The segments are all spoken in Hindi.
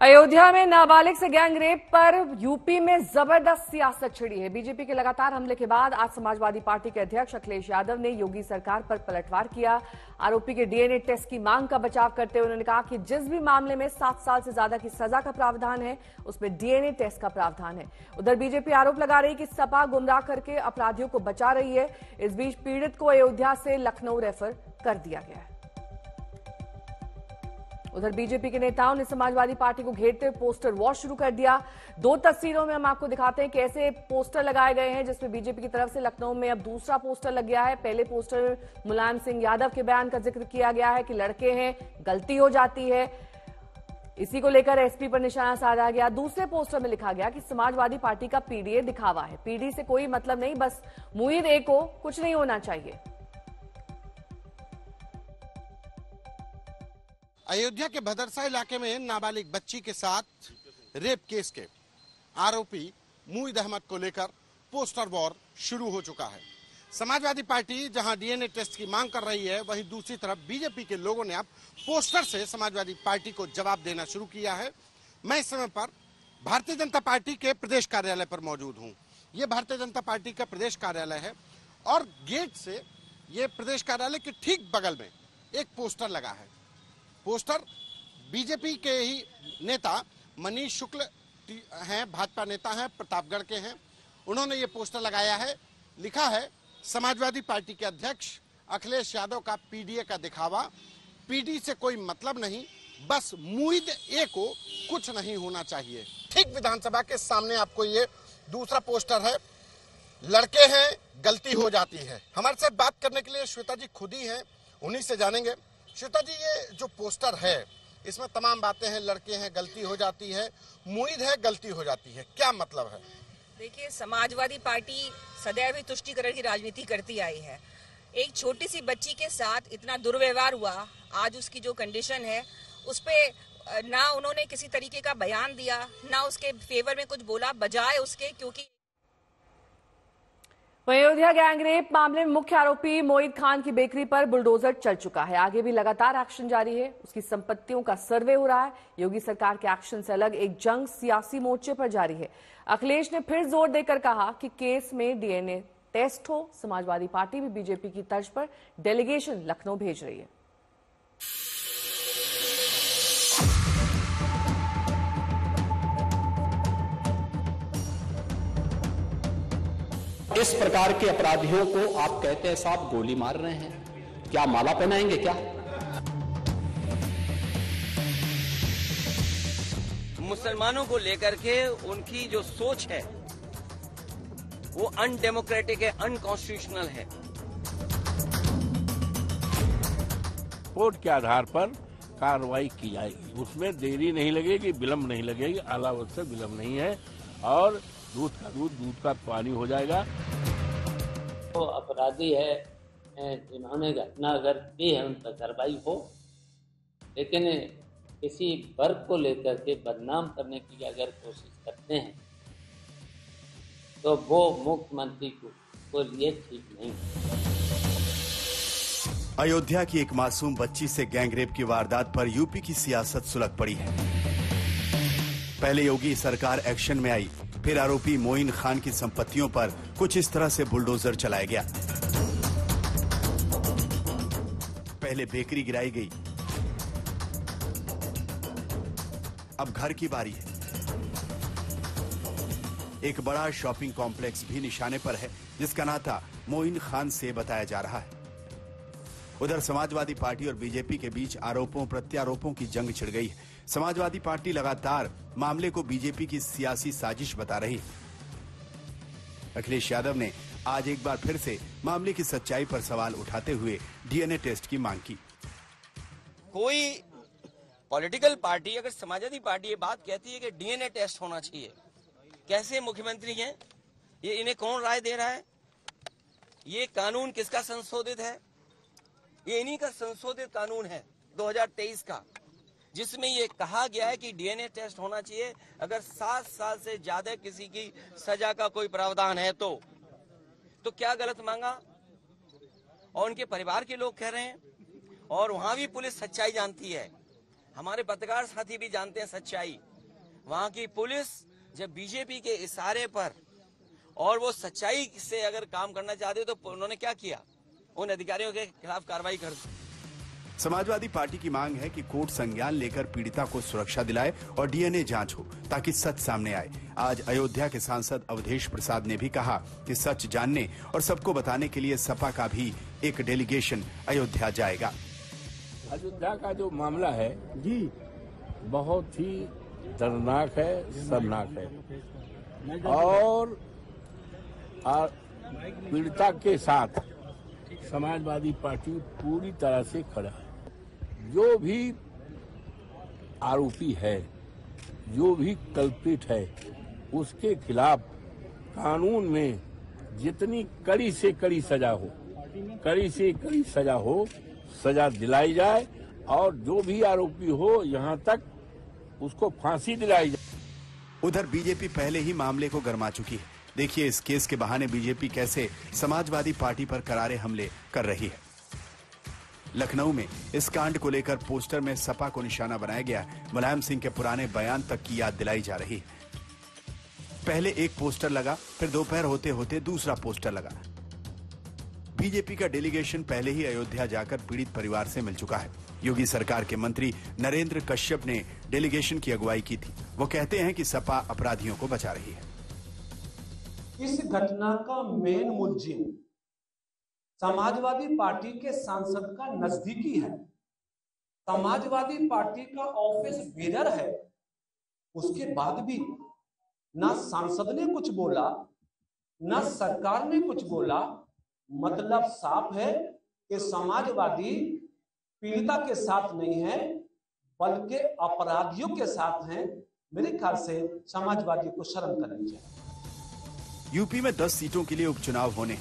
अयोध्या में नाबालिग से गैंग रेप पर यूपी में जबरदस्त सियासत छिड़ी है। बीजेपी के लगातार हमले के बाद आज समाजवादी पार्टी के अध्यक्ष अखिलेश यादव ने योगी सरकार पर पलटवार किया। आरोपी के डीएनए टेस्ट की मांग का बचाव करते हुए उन्होंने कहा कि जिस भी मामले में 7 साल से ज्यादा की सजा का प्रावधान है उसमें डीएनए टेस्ट का प्रावधान है। उधर बीजेपी आरोप लगा रही कि सपा गुमराह करके अपराधियों को बचा रही है। इस बीच पीड़ित को अयोध्या से लखनऊ रेफर कर दिया गया है। उधर बीजेपी के नेताओं ने समाजवादी पार्टी को घेरते हुए पोस्टर वॉर शुरू कर दिया। 2 तस्वीरों में हम आपको दिखाते हैं कि ऐसे पोस्टर लगाए गए हैं जिसमें बीजेपी की तरफ से लखनऊ में अब दूसरा पोस्टर लग गया है। पहले पोस्टर में मुलायम सिंह यादव के बयान का जिक्र किया गया है कि लड़के हैं, गलती हो जाती है। इसी को लेकर एसपी पर निशाना साधा गया। दूसरे पोस्टर में लिखा गया कि समाजवादी पार्टी का पीडीए दिखावा है, पीडी से कोई मतलब नहीं, बस मुईद ए को कुछ नहीं होना चाहिए। अयोध्या के भदरसा इलाके में नाबालिग बच्ची के साथ रेप केस के आरोपी मुईद अहमद को लेकर पोस्टर वॉर शुरू हो चुका है। समाजवादी पार्टी जहां डीएनए टेस्ट की मांग कर रही है, वहीं दूसरी तरफ बीजेपी के लोगों ने अब पोस्टर से समाजवादी पार्टी को जवाब देना शुरू किया है। मैं इस समय पर भारतीय जनता पार्टी के प्रदेश कार्यालय पर मौजूद हूं। ये भारतीय जनता पार्टी का प्रदेश कार्यालय है और गेट से ये प्रदेश कार्यालय के ठीक बगल में एक पोस्टर लगा है। पोस्टर बीजेपी के ही नेता मनीष शुक्ल हैं, भाजपा नेता हैं, प्रतापगढ़ के हैं। उन्होंने ये पोस्टर लगाया है, लिखा है समाजवादी पार्टी के अध्यक्ष अखिलेश यादव का पीडीए का दिखावा, पीडी से कोई मतलब नहीं, बस मुईद ए को कुछ नहीं होना चाहिए। ठीक विधानसभा के सामने आपको ये दूसरा पोस्टर है, लड़के हैं, गलती हो जाती है। हमारे साथ बात करने के लिए श्वेता जी खुद ही हैं, उन्हीं से जानेंगे। श्वेता जी, ये जो पोस्टर है इसमें तमाम बातें हैं, लड़के हैं, गलती हो जाती है, मुईद है, गलती हो जाती है, क्या मतलब है? देखिए, समाजवादी पार्टी सदैव ही तुष्टीकरण की राजनीति करती आई है। एक छोटी सी बच्ची के साथ इतना दुर्व्यवहार हुआ, आज उसकी जो कंडीशन है उस पे ना उन्होंने किसी तरीके का बयान दिया, ना उसके फेवर में कुछ बोला, बजाय उसके क्योंकि अयोध्या गैंगरेप मामले में मुख्य आरोपी मोईद खान की बेकरी पर बुलडोजर चल चुका है। आगे भी लगातार एक्शन जारी है, उसकी संपत्तियों का सर्वे हो रहा है। योगी सरकार के एक्शन से अलग एक जंग सियासी मोर्चे पर जारी है। अखिलेश ने फिर जोर देकर कहा कि केस में डीएनए टेस्ट हो। समाजवादी पार्टी भी बीजेपी की तर्ज पर डेलीगेशन लखनऊ भेज रही है। इस प्रकार के अपराधियों को आप कहते हैं साहब गोली मार रहे हैं, क्या माला पहनाएंगे क्या? मुसलमानों को लेकर के उनकी जो सोच है वो अनडेमोक्रेटिक है, अनकॉन्स्टिट्यूशनल है। रिपोर्ट के आधार पर कार्रवाई की जाएगी, उसमें देरी नहीं लगेगी, विलंब नहीं लगेगी, अलावत से विलंब नहीं है और दूध का दूध, दूध का पानी हो जाएगा। तो अपराधी है, जिन्होंने घटना अगर की है उन पर कार्रवाई हो, लेकिन किसी वर्ग को लेकर के बदनाम करने की अगर कोशिश करते हैं तो वो मुख्यमंत्री को लिए ठीक नहीं। अयोध्या की एक मासूम बच्ची से गैंगरेप की वारदात पर यूपी की सियासत सुलग पड़ी है। पहले योगी सरकार एक्शन में आई, फिर आरोपी मोईन खान की संपत्तियों पर कुछ इस तरह से बुलडोजर चलाया गया। पहले बेकरी गिराई गई, अब घर की बारी है। एक बड़ा शॉपिंग कॉम्प्लेक्स भी निशाने पर है जिसका नाता मोईन खान से बताया जा रहा है। उधर समाजवादी पार्टी और बीजेपी के बीच आरोपों प्रत्यारोपों की जंग छिड़ गई है। समाजवादी पार्टी लगातार मामले को बीजेपी की सियासी साजिश बता रही है। अखिलेश यादव ने आज एक बार फिर से मामले की सच्चाई पर सवाल उठाते हुए डीएनए टेस्ट की मांग की। कोई पॉलिटिकल पार्टी अगर समाजवादी पार्टी ये बात कहती है कि डीएनए टेस्ट होना चाहिए, कैसे मुख्यमंत्री हैं ये, इन्हें कौन राय दे रहा है? ये कानून किसका संशोधित है? ये इन्हीं का संशोधित कानून है 2023 का, जिसमें ये कहा गया है कि डीएनए टेस्ट होना चाहिए अगर 7 साल से ज्यादा किसी की सजा का कोई प्रावधान है तो क्या गलत मांगा? और उनके परिवार के लोग कह रहे हैं और वहां भी पुलिस सच्चाई जानती है हमारे पत्रकार साथी भी जानते हैं सच्चाई। वहां की पुलिस जब बीजेपी के इशारे पर और वो सच्चाई से अगर काम करना चाहते तो उन्होंने क्या किया, उन अधिकारियों के खिलाफ कार्रवाई कर दी। समाजवादी पार्टी की मांग है कि कोर्ट संज्ञान लेकर पीड़िता को सुरक्षा दिलाए और डीएनए जांच हो ताकि सच सामने आए। आज अयोध्या के सांसद अवधेश प्रसाद ने भी कहा कि सच जानने और सबको बताने के लिए सपा का भी एक डेलीगेशन अयोध्या जाएगा। अयोध्या का जो मामला है जी बहुत ही दर्दनाक है, शर्मनाक है और पीड़िता के साथ समाजवादी पार्टी पूरी तरह से खड़ा है। जो भी आरोपी है, जो भी कल्प्रिट है, उसके खिलाफ कानून में जितनी कड़ी से कड़ी सजा हो, कड़ी से कड़ी सजा हो, सजा दिलाई जाए और जो भी आरोपी हो यहां तक उसको फांसी दिलाई जाए। उधर बीजेपी पहले ही मामले को गरमा चुकी है। देखिए इस केस के बहाने बीजेपी कैसे समाजवादी पार्टी पर करारे हमले कर रही है। लखनऊ में इस कांड को लेकर पोस्टर में सपा को निशाना बनाया गया। मुलायम सिंह के पुराने बयान तक की याद दिलाई जा रही है। पहले एक पोस्टर लगा, फिर दोपहर होते होते दूसरा पोस्टर लगा। बीजेपी का डेलीगेशन पहले ही अयोध्या जाकर पीड़ित परिवार से मिल चुका है। योगी सरकार के मंत्री नरेंद्र कश्यप ने डेलीगेशन की अगुवाई की थी। वो कहते हैं कि सपा अपराधियों को बचा रही है। इस घटना का मेन मुलजिम समाजवादी पार्टी के सांसद का नजदीकी है, समाजवादी पार्टी का ऑफिस बेरर है। उसके बाद भी ना सांसद ने कुछ बोला, ना सरकार ने कुछ बोला। मतलब साफ है कि समाजवादी पीड़िता के साथ नहीं है बल्कि अपराधियों के साथ हैं। मेरे ख्याल से समाजवादी को शर्म करनी चाहिए। यूपी में 10 सीटों के लिए उपचुनाव होने,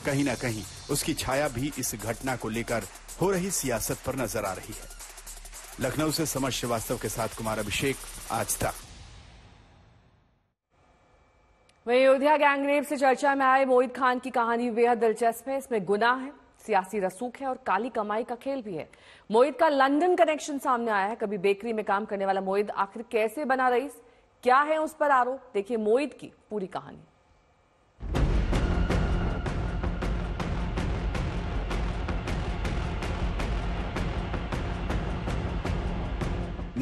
कहीं ना कहीं उसकी छाया भी इस घटना को लेकर हो रही सियासत पर नजर आ रही है। लखनऊ से समर श्रीवास्तव के साथ कुमार अभिषेक, आज तक। वहीं अयोध्या गैंगरेप से चर्चा में आए मोहित खान की कहानी बेहद दिलचस्प है। इसमें गुनाह है, सियासी रसूख है और काली कमाई का खेल भी है। मोहित का लंदन कनेक्शन सामने आया है। कभी बेकरी में काम करने वाला मोहित आखिर कैसे बना रईस, क्या है उस पर आरोप, देखिए मोहित की पूरी कहानी।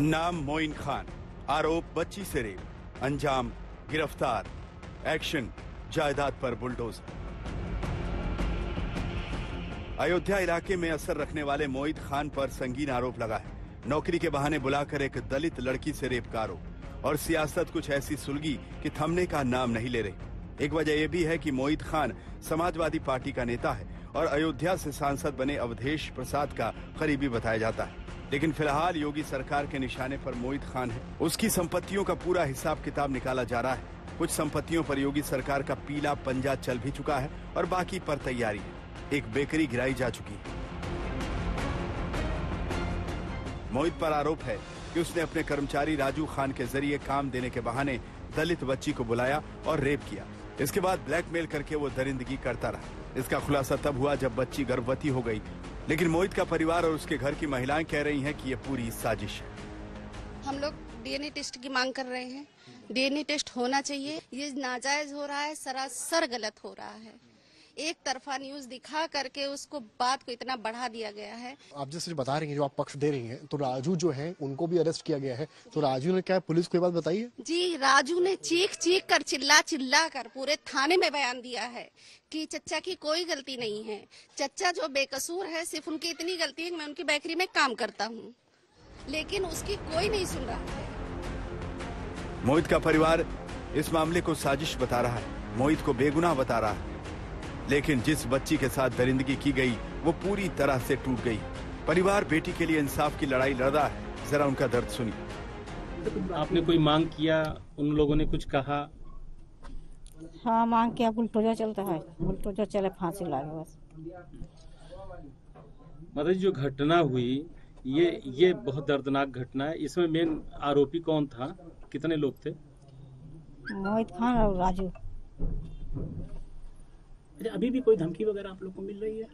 नाम मोइन खान, आरोप बच्ची से रेप, अंजाम गिरफ्तार, एक्शन जायदाद पर बुलडोजर। अयोध्या इलाके में असर रखने वाले मोहित खान पर संगीन आरोप लगा है। नौकरी के बहाने बुलाकर एक दलित लड़की से रेप का आरोप और सियासत कुछ ऐसी सुलगी कि थमने का नाम नहीं ले रही। एक वजह यह भी है कि मोहित खान समाजवादी पार्टी का नेता है और अयोध्या से सांसद बने अवधेश प्रसाद का करीबी बताया जाता है। लेकिन फिलहाल योगी सरकार के निशाने पर मोहित खान है। उसकी संपत्तियों का पूरा हिसाब किताब निकाला जा रहा है। कुछ संपत्तियों पर योगी सरकार का पीला पंजा चल भी चुका है और बाकी पर तैयारी है। एक बेकरी गिराई जा चुकी है। मोहित पर आरोप है कि उसने अपने कर्मचारी राजू खान के जरिए काम देने के बहाने दलित बच्ची को बुलाया और रेप किया। इसके बाद ब्लैकमेल करके वो दरिंदगी करता रहा। इसका खुलासा तब हुआ जब बच्ची गर्भवती हो गई। लेकिन मोहित का परिवार और उसके घर की महिलाएं कह रही हैं कि ये पूरी साजिश है। हम लोग डीएनए टेस्ट की मांग कर रहे हैं। डीएनए टेस्ट होना चाहिए। ये नाजायज हो रहा है, सरासर गलत हो रहा है। एक तरफा न्यूज दिखा करके उसको बात को इतना बढ़ा दिया गया है। आप जैसे बता रही हैं, जो आप पक्ष दे रही हैं, तो राजू जो है उनको भी अरेस्ट किया गया है। तो राजू ने क्या पुलिस को ये बात बताई है? जी, राजू ने चीख कर चिल्ला कर पूरे थाने में बयान दिया है कि चच्चा की कोई गलती नहीं है। चच्चा जो बेकसूर है, सिर्फ उनकी इतनी गलती है कि मैं उनकी बेकरी में काम करता हूँ, लेकिन उसकी कोई नहीं सुन रहा है। मोहित का परिवार इस मामले को साजिश बता रहा है, मोहित को बेगुनाह बता रहा है। लेकिन जिस बच्ची के साथ दरिंदगी की गई वो पूरी तरह से टूट गई। परिवार बेटी के लिए इंसाफ की लड़ाई लड़ रहा है। जरा उनका दर्द सुनिए। आपने कोई मांग किया, उन लोगों ने कुछ कहा? हाँ, मांग किया। बुलडोजर चलता है, बुलडोजर चले, फांसी लागे बस। मतलब जो घटना हुई ये बहुत दर्दनाक घटना है। इसमें मेन आरोपी कौन था, कितने लोग थे? मोहित खान और राजू। अभी भी कोई धमकी वगैरह आप लोग को मिल रही है?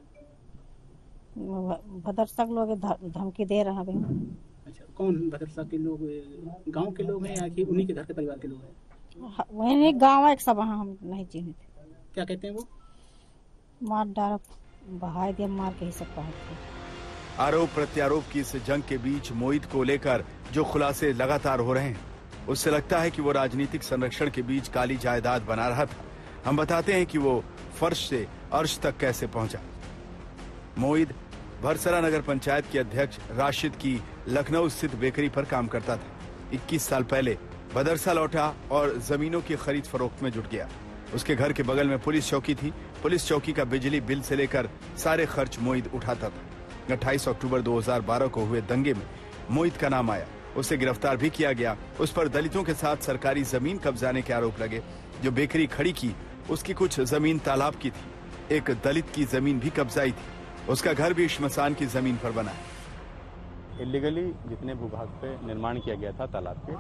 भदरसक लोग धमकी दे रहे हैं। अच्छा, कौन भदरसा के लोग, गांव के लोग हैं या कि उन्हीं के घर के परिवार के लोग हैं? वही गाँव है, सब हम नहीं चिन्हित। क्या कहते हैं वो? मार डाल बहा दिया, मार के ही सब कहा। आरोप प्रत्यारोप की इस जंग के बीच मोहित को लेकर जो खुलासे लगातार हो रहे हैं, उससे लगता है कि वो राजनीतिक संरक्षण के बीच काली जायदाद बना रहा था। हम बताते हैं कि वो फर्श से अर्श तक कैसे पहुंचा। मोहित भरसरा नगर पंचायत के अध्यक्ष राशिद की लखनऊ स्थित बेकरी पर काम करता था। 21 साल पहले बदरसा लौटा और जमीनों की खरीद फरोख्त में जुट गया। उसके घर के बगल में पुलिस चौकी थी। पुलिस चौकी का बिजली बिल से लेकर सारे खर्च मोहित उठाता था। 28 अक्टूबर 2012 को हुए दंगे में मोहित का नाम आया। उसे गिरफ्तार भी किया गया। उस पर दलितों के साथ सरकारी जमीन कब्जाने के आरोप लगे। जो बेकरी खड़ी की उसकी कुछ जमीन तालाब की थी। एक दलित की जमीन भी कब्जाई थी। उसका घर भी श्मशान की जमीन पर बना है। इलीगली जितने भूभाग पे निर्माण किया गया था तालाब के,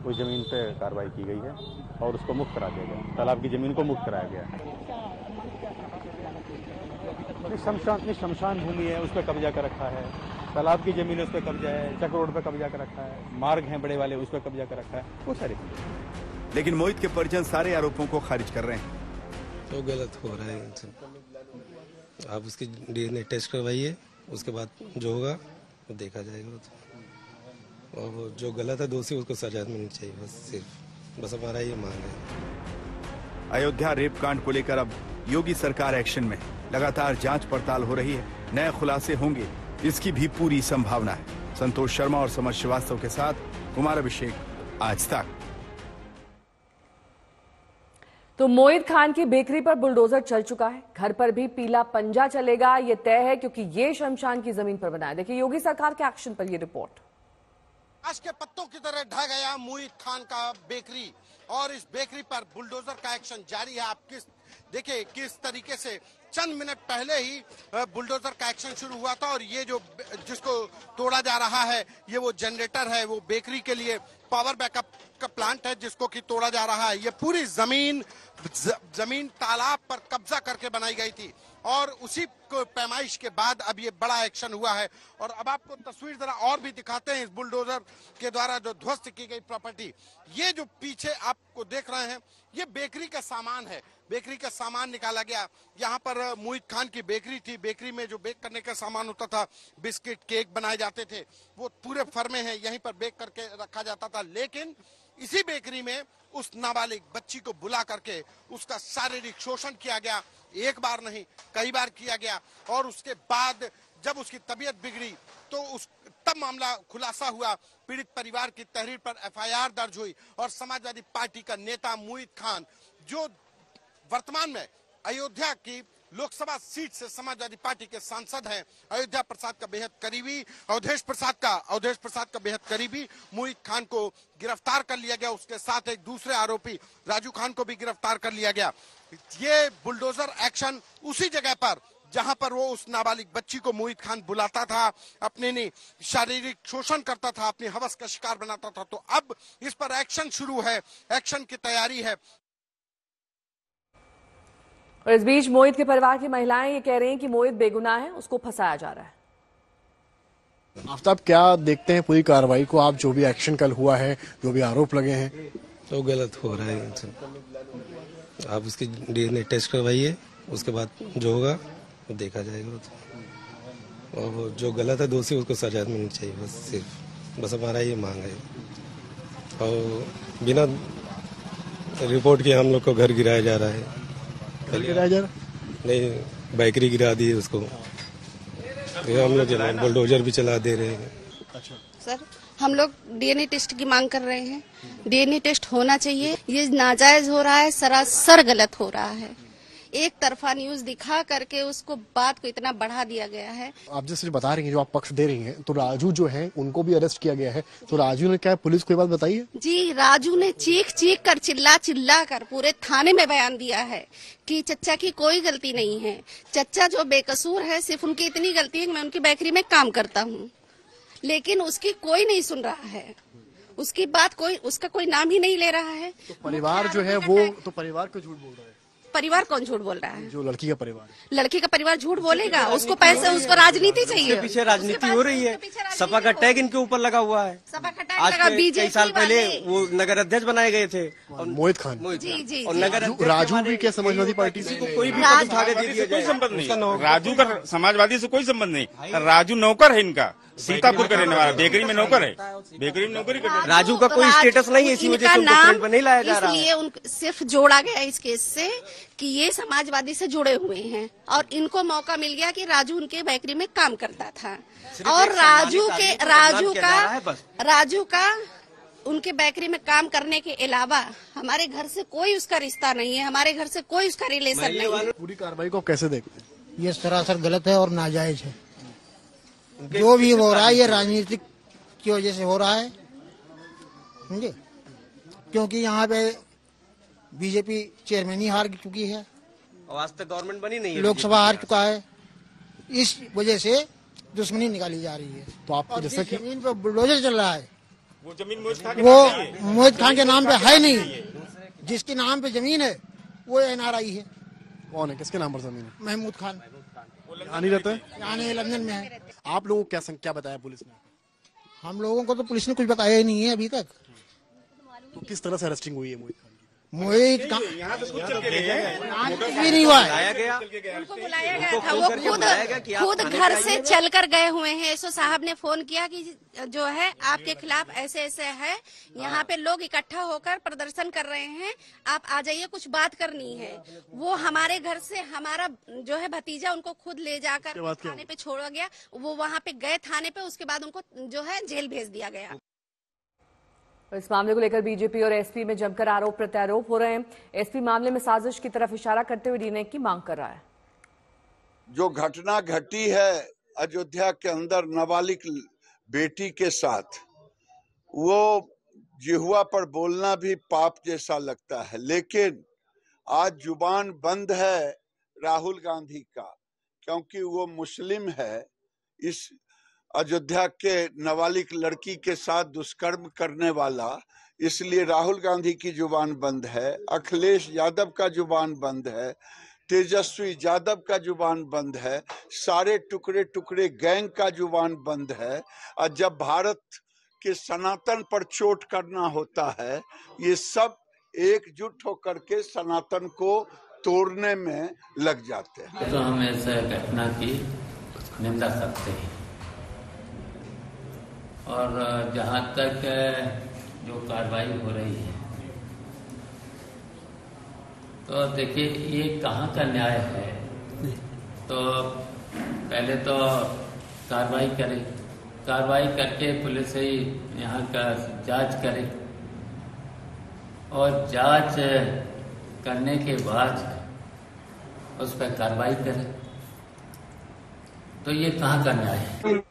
उस जमीन पे कार्रवाई की गई है और उसको मुक्त करा दिया गया। तालाब की जमीन को मुक्त कराया गया है। शमशान भूमि है, उस पर कब्जा कर रखा है। तालाब की जमीन उस पर कब्जा है। चक रोड पे कब्जा कर रखा है। मार्ग हैं बड़े वाले, उस पर कब्जा कर रखा है। वो सारी। लेकिन मोहित के परिजन सारे आरोपों को खारिज कर रहे हैं। तो गलत हो रहा है। आप उसकी डीएनए टेस्ट करवाइए, उसके बाद जो होगा वो देखा जाएगा। और जो गलत है दोषी, उसको सजा मिलनी चाहिए। बस हमारा ये मांग है। अयोध्या रेप कांड को लेकर अब योगी सरकार एक्शन में है। लगातार जांच पड़ताल हो रही है। नए खुलासे होंगे, इसकी भी पूरी संभावना है। संतोष शर्मा और समर श्रीवास्तव के साथ कुमार अभिषेक, आज तक। तो मोहित खान की बेकरी पर बुलडोजर चल चुका है। घर पर भी पीला पंजा चलेगा, ये तय है, क्योंकि ये शमशान की जमीन पर बना है। देखिए योगी सरकार के एक्शन पर ये रिपोर्ट। आज के पत्तों की तरह ढह गया मोहित खान का बेकरी, और इस बेकरी पर बुलडोजर का एक्शन जारी है। आप देखिए किस तरीके से चंद मिनट पहले ही बुलडोजर का एक्शन शुरू हुआ था। और ये जो जिसको तोड़ा जा रहा है, ये वो जनरेटर है, वो बेकरी के लिए पावर बैकअप का प्लांट है जिसको कि तोड़ा जा रहा है। ये पूरी जमीन तालाब पर कब्जा करके बनाई गई थी, और उसी पैमाइश के बाद अब ये बड़ा एक्शन हुआ है। और अब आपको तस्वीर जरा और भी दिखाते हैं इस बुलडोजर के द्वारा जो ध्वस्त की गई प्रॉपर्टी। ये जो पीछे आपको देख रहे हैं, ये बेकरी का सामान है। बेकरी का सामान निकाला गया। यहाँ पर मोहित खान की बेकरी थी। बेकरी में जो बेक करने का सामान होता था, बिस्किट, केक बनाए जाते थे, वो पूरे फर्मे हैं, यहीं पर बेक करके रखा जाता था। लेकिन इसी बेकरी में उस नाबालिग बच्ची को बुला करके उसका शारीरिक शोषण किया गया। एक बार नहीं, कई बार किया गया। और उसके बाद जब उसकी तबीयत बिगड़ी तो तब मामला खुलासा हुआ। पीड़ित परिवार की तहरीर पर एफआईआर दर्ज हुई, और समाजवादी पार्टी का नेता मोहित खान, जो वर्तमान में अयोध्या की लोकसभा सीट से समाजवादी पार्टी के सांसद हैं, अयोध्या प्रसाद का बेहद करीबी, अवधेश प्रसाद का बेहद करीबी मोहित खान को गिरफ्तार कर लिया गया। उसके साथ एक दूसरे आरोपी राजू खान को भी गिरफ्तार कर लिया गया। ये बुलडोजर एक्शन उसी जगह पर जहां पर वो उस नाबालिग बच्ची को मोहित खान बुलाता था, अपने शारीरिक शोषण करता था, अपनी हवस का शिकार बनाता था। तो अब इस पर एक्शन शुरू है, एक्शन की तैयारी है। और इस बीच मोहित के परिवार की महिलाएं ये कह रही हैं कि मोहित बेगुनाह है, उसको फंसाया जा रहा है। आफ्ताब, क्या देखते हैं पूरी कार्रवाई को आप, जो भी एक्शन कल हुआ है, जो भी आरोप लगे हैं? तो गलत हो रहा है। आप उसकी डीएनए टेस्ट करवाइए, उसके बाद जो होगा वो देखा जाएगा। और जो गलत है दोषी, उसको सजा मिलनी चाहिए। बस हमारा ये मांग है। और बिना रिपोर्ट के हम लोग को घर गिराया जा रहा है। नहीं, बेकरी गिरा दी है उसको। हम लोग बुलडोजर भी चला दे रहे हैं। सर, हम लोग डीएनए टेस्ट की मांग कर रहे हैं। डीएनए टेस्ट होना चाहिए। ये नाजायज हो रहा है, सरासर गलत हो रहा है। एक तरफा न्यूज दिखा करके उसको बात को इतना बढ़ा दिया गया है। आप जैसे बता रही हैं, जो आप पक्ष दे रही हैं, तो राजू जो है उनको भी अरेस्ट किया गया है। तो राजू ने क्या पुलिस को ये बात बताई है? जी, राजू ने चीख कर चिल्ला कर पूरे थाने में बयान दिया है कि चच्चा की कोई गलती नहीं है। चच्चा जो बेकसूर है, सिर्फ उनकी इतनी गलती है कि मैं उनकी बेकरी में काम करता हूँ, लेकिन उसकी कोई नहीं सुन रहा है। उसकी बात उसका कोई नाम ही नहीं ले रहा है। तो परिवार जो है वो, तो परिवार को झूठ बोल रहा है। परिवार कौन झूठ बोल रहा है? जो लड़की का परिवार, लड़की का परिवार झूठ बोलेगा? उसको पैसे, उसको राजनीति चाहिए। पीछे राजनीति हो रही है, सपा का टैग इनके ऊपर लगा हुआ है। सपा का टैग आज लगा, कई साल पहले वो नगर अध्यक्ष बनाए गए थे मोहित खान। जी। और नगर राजू भी क्या समाजवादी पार्टी से कोई भी पद उठा के दे दिया कोई जाए, संबंध नहीं। राजू का समाजवादी से कोई संबंध नहीं। राजू नौकर है इनका, सीतापुर का रहने वाला, बेकरी में नौकर है, बेकरी में नौकरी करता है। राजू का कोई स्टेटस नहीं है, इसी वजह से उनको फ्रंट पर नहीं लाया जा रहा है। इसलिए सिर्फ जोड़ा गया इस केस से कि ये समाजवादी से जुड़े हुए हैं और इनको मौका मिल गया कि राजू उनके बेकरी में काम करता था और राजू का उनके बेकरी में काम करने के अलावा हमारे घर से कोई उसका रिश्ता नहीं है, हमारे घर से कोई उसका रिलेशन नहीं है। पूरी कार्रवाई को कैसे देखते हैं? ये सरासर गलत है और नाजायज है। जो भी हो रहा है ये राजनीतिक की वजह से हो रहा है, समझे? क्योंकि यहाँ पे बीजेपी चेयरमैन ही हार चुकी है और आज तक गवर्नमेंट बनी नहीं है, लोकसभा हार चुका है, इस वजह से दुश्मनी निकाली जा रही है। तो आपको जैसा कि जमीन पे बुलडोजर चल रहा है, वो जमीन मोहित खान के नाम पे है नहीं, जिसके नाम पे जमीन है वो NRI है। कौन है, किसके नाम पर जमीन है? महमूद खान। यहाँ नहीं रहता है? यहाँ नहीं, लंदन में है। आप लोगों को क्या बताया पुलिस ने? हम लोगों को तो पुलिस ने कुछ बताया ही नहीं है अभी तक। तो किस तरह से अरेस्टिंग हुई है मोहित खान? मोहित यहाँ से कुछ चल के ले गए, कुछ भी नहीं हुआ है। उनको बुलाया गया था, वो खुद घर से चलकर गए हुए हैं। एसओ साहब ने फोन किया कि जो है आपके खिलाफ ऐसे ऐसे है, यहाँ पे लोग इकट्ठा होकर प्रदर्शन कर रहे हैं, आप आ जाइए, कुछ बात करनी है। वो हमारे घर से हमारा जो है भतीजा उनको खुद ले जाकर थाने पे छोड़ा गया, वो वहाँ पे गए थाने पे, उसके बाद उनको जो है जेल भेज दिया गया। इस मामले को लेकर बीजेपी और एसपी में जमकर आरोप प्रत्यारोप हो रहे हैं। एसपी मामले में साजिश की तरफ इशारा करते हुए डीएनए की मांग कर रहा है। जो घटना घटी है अयोध्या के अंदर नाबालिग बेटी के साथ, वो जिहुआ पर बोलना भी पाप जैसा लगता है, लेकिन आज जुबान बंद है राहुल गांधी का, क्योंकि वो मुस्लिम है। इस अयोध्या के नाबालिग लड़की के साथ दुष्कर्म करने वाला, इसलिए राहुल गांधी की जुबान बंद है, अखिलेश यादव का जुबान बंद है, तेजस्वी यादव का जुबान बंद है, सारे टुकड़े टुकड़े गैंग का जुबान बंद है। और जब भारत के सनातन पर चोट करना होता है, ये सब एकजुट होकर के सनातन को तोड़ने में लग जाते हैं। तो हम ऐसा घटना की निंदा करते हैं और जहाँ तक जो कार्रवाई हो रही है, तो देखिए ये कहाँ का न्याय है। तो पहले तो कार्रवाई करे, कार्रवाई करके पुलिस ही यहाँ का जांच करे और जांच करने के बाद उस पर कार्रवाई करे, तो ये कहाँ का न्याय है।